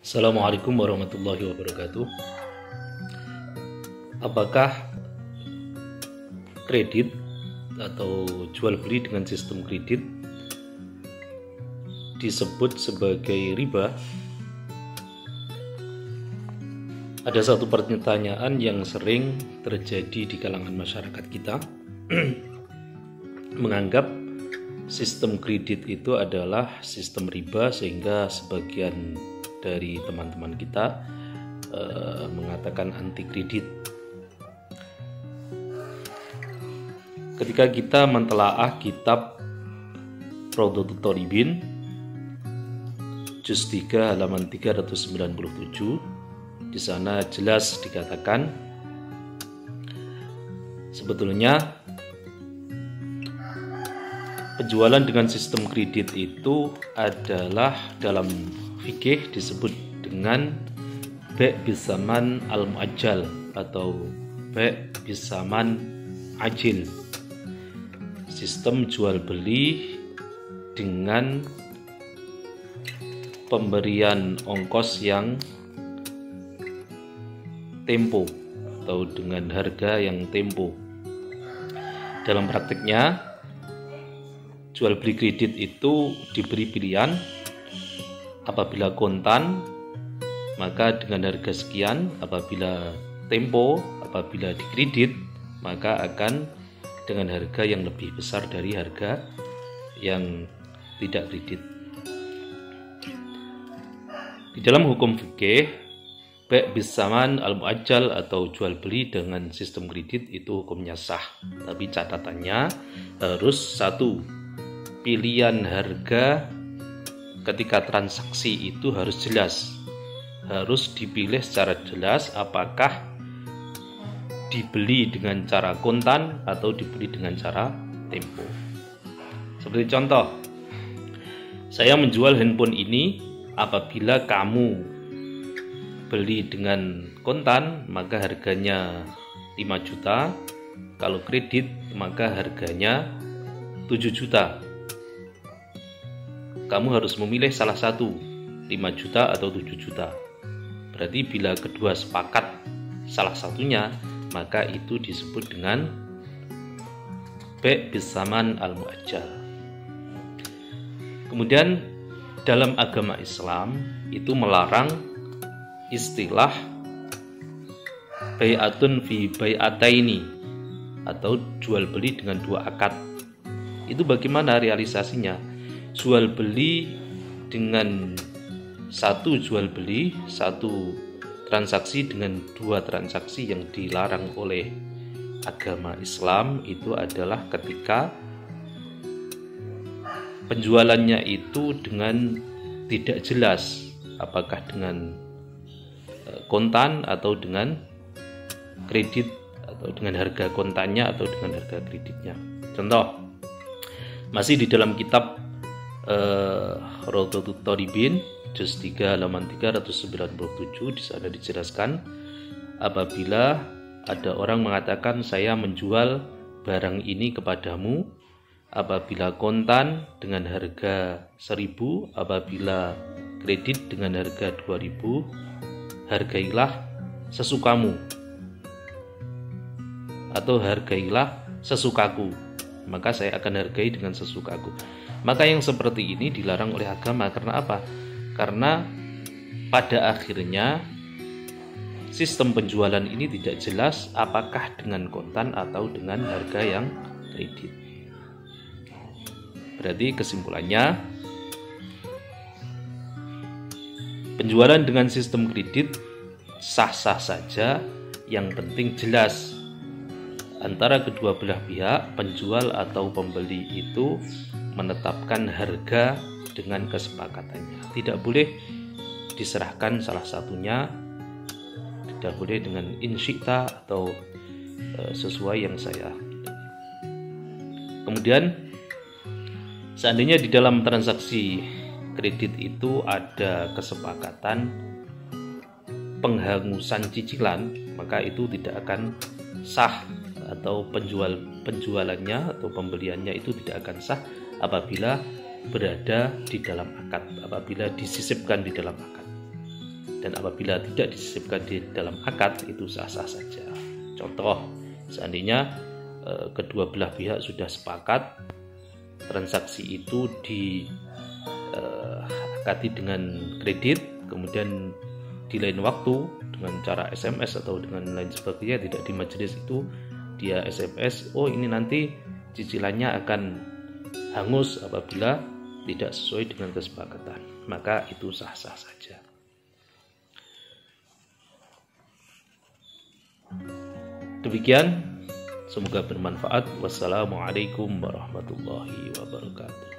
Assalamualaikum warahmatullahi wabarakatuh. Apakah kredit atau jual beli dengan sistem kredit disebut sebagai riba? Ada satu pertanyaan yang sering terjadi di kalangan masyarakat kita menganggap sistem kredit itu adalah sistem riba, sehingga sebagian dari teman-teman kita mengatakan anti kredit. Ketika kita mentelaah kitab Raudhatul Thalibin juz 3 halaman 397, di sana jelas dikatakan sebetulnya penjualan dengan sistem kredit itu adalah dalam fikih disebut dengan bai' bisaman al-mu'ajjal atau bai' bisaman ajil. Sistem jual beli dengan pemberian ongkos yang tempo atau dengan harga yang tempo. Dalam praktiknya, jual beli kredit itu diberi pilihan, apabila kontan maka dengan harga sekian, apabila tempo, apabila dikredit maka akan dengan harga yang lebih besar dari harga yang tidak kredit. Di dalam hukum fikih, bai' bisaman al-mu'ajjal atau jual beli dengan sistem kredit itu hukumnya sah, tapi catatannya harus satu, pilihan harga ketika transaksi itu harus jelas, harus dipilih secara jelas apakah dibeli dengan cara kontan atau dibeli dengan cara tempo. Seperti contoh, saya menjual handphone ini, apabila kamu beli dengan kontan maka harganya 5 juta, kalau kredit maka harganya 7 juta. Kamu harus memilih salah satu, 5 juta atau 7 juta. Berarti bila kedua sepakat salah satunya, maka itu disebut dengan bai' bisaman al-mu'ajjal. Kemudian dalam agama Islam itu melarang istilah bai'atun fi bai'ataini atau jual beli dengan dua akad. Itu bagaimana realisasinya? Jual beli dengan satu jual beli, satu transaksi dengan dua transaksi yang dilarang oleh agama Islam itu adalah ketika penjualannya itu dengan tidak jelas apakah dengan kontan atau dengan kredit, atau dengan harga kontannya atau dengan harga kreditnya. Contoh, masih di dalam kitab Raudhatul Thalibin juz 3 halaman 397, di sana dijelaskan apabila ada orang mengatakan saya menjual barang ini kepadamu, apabila kontan dengan harga 1.000, apabila kredit dengan harga 2.000, hargailah sesukamu atau hargailah sesukaku, maka saya akan hargai dengan sesukaku. Maka yang seperti ini dilarang oleh agama. Karena apa? Karena pada akhirnya sistem penjualan ini tidak jelas apakah dengan kontan atau dengan harga yang kredit. Berarti kesimpulannya, penjualan dengan sistem kredit sah-sah saja, yang penting jelas antara kedua belah pihak, penjual atau pembeli itu menetapkan harga dengan kesepakatannya. Tidak boleh diserahkan salah satunya, tidak boleh dengan insyikta atau sesuai yang saya. Kemudian seandainya di dalam transaksi kredit itu ada kesepakatan penghangusan cicilan, maka itu tidak akan sah, atau penjualannya atau pembeliannya itu tidak akan sah apabila berada di dalam akad, apabila disisipkan di dalam akad. dan apabila tidak disisipkan di dalam akad itu sah-sah saja. Contoh, seandainya kedua belah pihak sudah sepakat transaksi itu diakati dengan kredit, kemudian di lain waktu dengan cara SMS atau dengan lain sebagainya, tidak di majelis itu dia SMS, oh ini nanti cicilannya akan hangus apabila tidak sesuai dengan kesepakatan, maka itu sah-sah saja. Demikian, semoga bermanfaat. Wassalamualaikum warahmatullahi wabarakatuh.